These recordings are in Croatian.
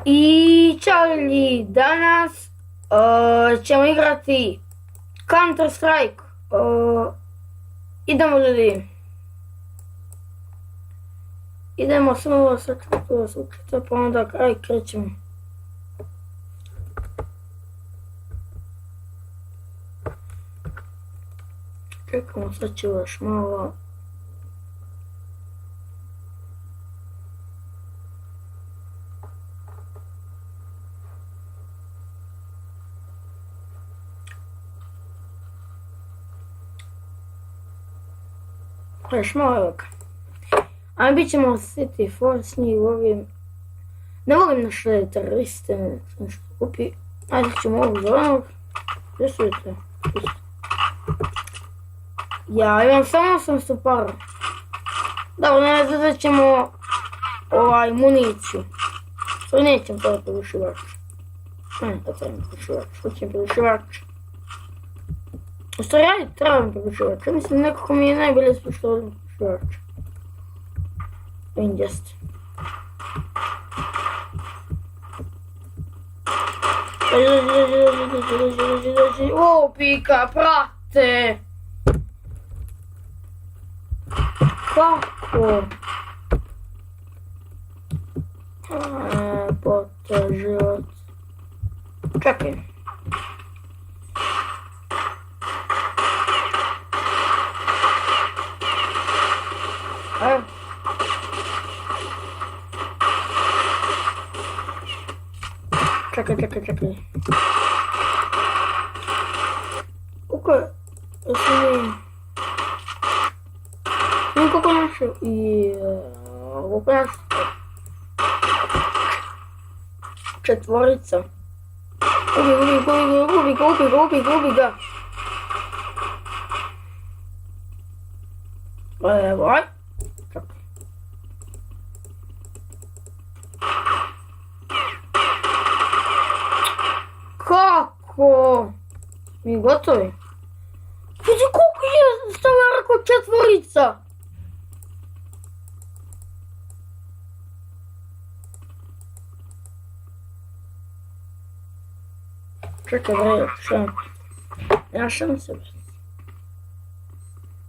I Charlie, danas ćemo igrati Counter Strike. Idemo ljudi. Idemo samo sakrito, pa onda krećemo. Čekamo, sad ću još malo. Još malo ovoga. A bit ćemo City Force, njih volim. Ne volim naše teroriste, nešto kupi. Ajde ćemo ovog zelenog. Gdje su to? Ja imam samo 800 para. Dobro, ne zadat ćemo municiju. Sve nećem to porušivač. Ne, to trebam porušivač. Hoćem porušivač. U stvari, ajde, trebam porušivač. Mislim, nekako mi je najbolje što volim porušivač. Ingest. O, pika, prate! Kako? Pote život. Čekaj. Ajde. Čekaj. Kako je? Kako našao? Kako našao? Četvorica. Ubi ga. Evo, aj. Čekaj. Kako? Mi gotovi? Vidi koliko je stavila rekao četvorica. Čekaj, ja sam se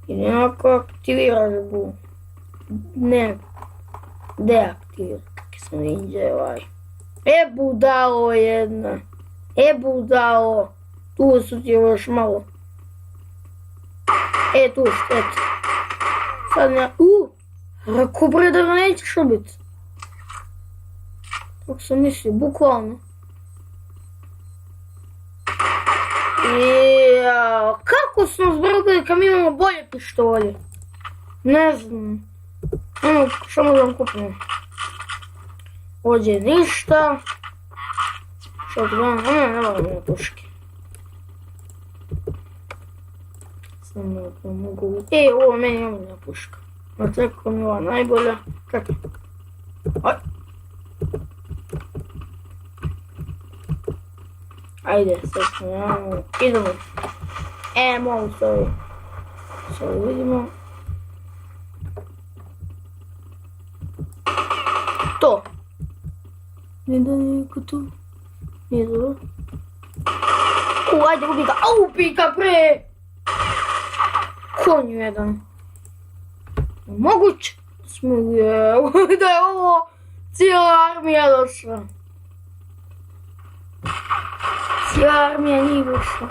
i nekako aktiviraš bu. Ne, deaktiviraš, kakve sam vidio budalo jedna. Budalo. Tu su ti još malo. Tu su, eto. Sad ne, rekao bre da ga nećeš ubiti. Tako sam mislio, bukvalno. Kako smo zbrgli kad mi imamo bolje pištolje? Ne znam. Što možemo kupiti? Ovdje ništa. Shotgun, ne moramo puške. Samo da mogu... ovo meni je omiljena puška. No tako mi je ova najbolja. Čekaj. Aj. Ajde, sad smo idemo. Malo sad vidimo. To. Ne da neko tu. Nije dobro. Ajde, ubi ga. Ubi ga, bre! Konju jedan. Moguće da je ovo cijela armija došla. Cijela armija nije došla.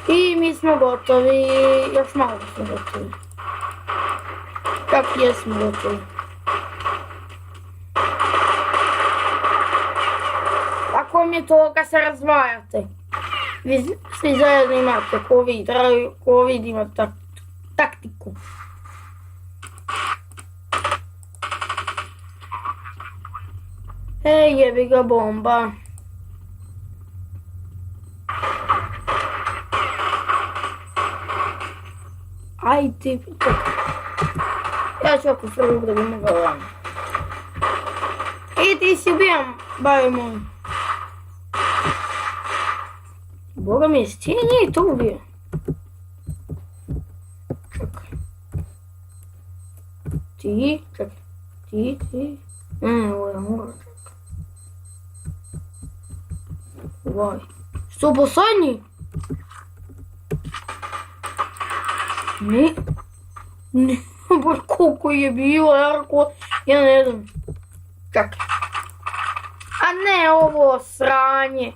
I mi smo gotovi. Još malo smo gotovi. Čak jesmo gotovi. Ako vam je to kad se razvajate. Vi svi zajedno imate COVID imate taktiku. Jebi ga bomba. Ajde, čekaj. Ja ću ako prvo da bi mogao vam. Ti si ubijam, bavi moj. Boga mi, ti nije to ubio. Čekaj. Ti, čekaj. Ti. Ovo je mora, čekaj. Ovaj. Što posljednji? Ne. Ne. Koliko je bilo, Jarko? Ja ne znam. Čekaj. A ne ovo sranje.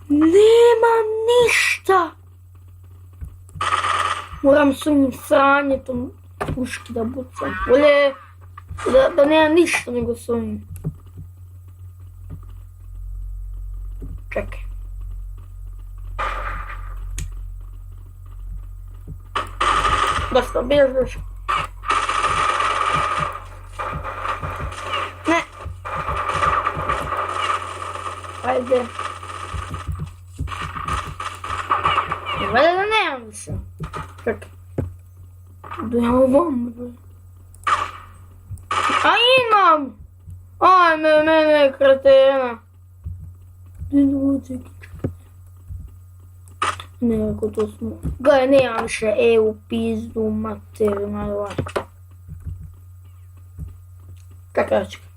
Nema ništa. Moram s onim sranjetom puški da bucam. Bolje da nema ništa nego s onim. Čekaj. Dosta, bježeš. Ne. Ajde. Valjda da nemam više. Čekaj. Da ja ovom. A imam! Ajme, mene kretena. Ne, ako to smo... Gledaj, nemam više EU pizdu materinu. Čekaj, čekaj.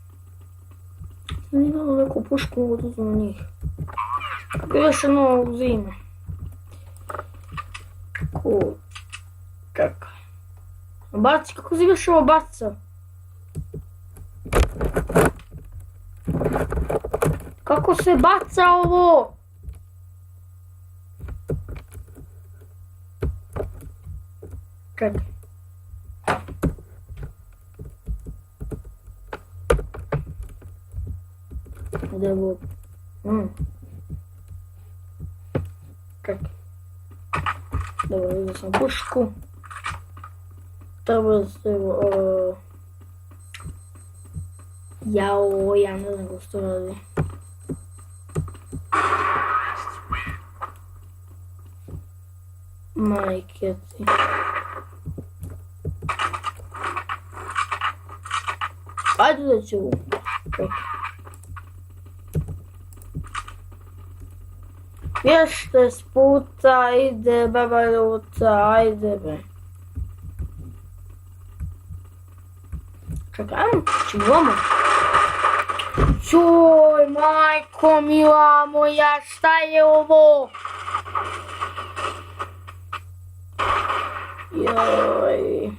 Sam imala neku pušku oduzmu na njih. Kako još jedno uzima. Čekaj. Baci, kako si još ovo bacao? Kako se baca ovo? Čekaj. Gdje je ovo? Čekaj. Dobro, vidio sam pušku. Treba se... Jao, ja ne znam kako se to radi. Majke ti. Ajde da ću... Vješte s puta, ide baba ljuta, ajde be. Čekaj, ajmo, čivamo. Joj, majko mila moja, šta je ovo? Joj.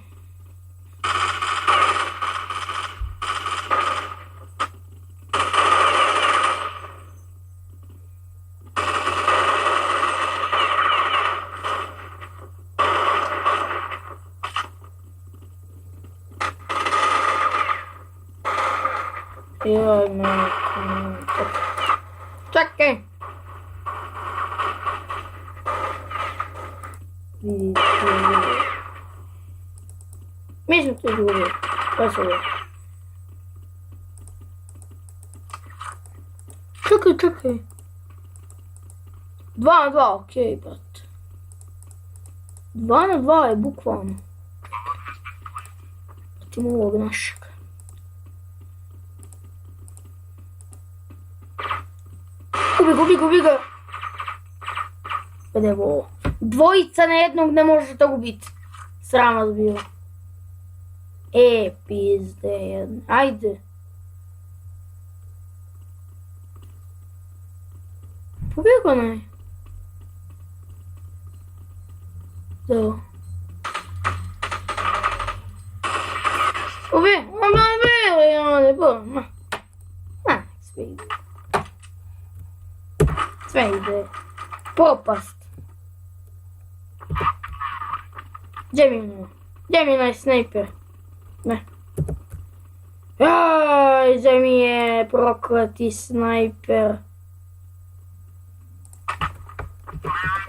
Joj, majko mila. Čekaj. Mi smo tu izgubili. Kaj se ovo? Čekaj. 2 na 2, okej, brat. 2 na 2 je bukvalno. Ćemo ovog našeg. Gubi ga. Kada je ovo? Dvojica na jednog ne možete gubiti. Sram vas bilo. Pizde jedna. Ajde. Pobjegao ne. Da. Sve ide. Propast. Gdje mi je onaj snajper? Ne. Jaj, gdje mi je prokleti snajper?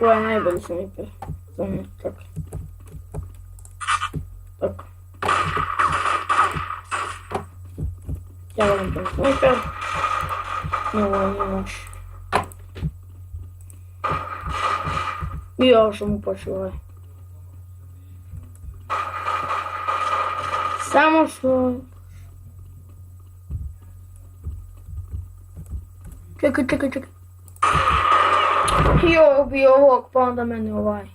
Ovo je najbolji snajper. Za mene, tako. Tako. Ja volim ten snajper. Ne volim naš. I još sam upačio. Samo što... Čekaj. Jo, ubio ovog, pa onda mene ovaj.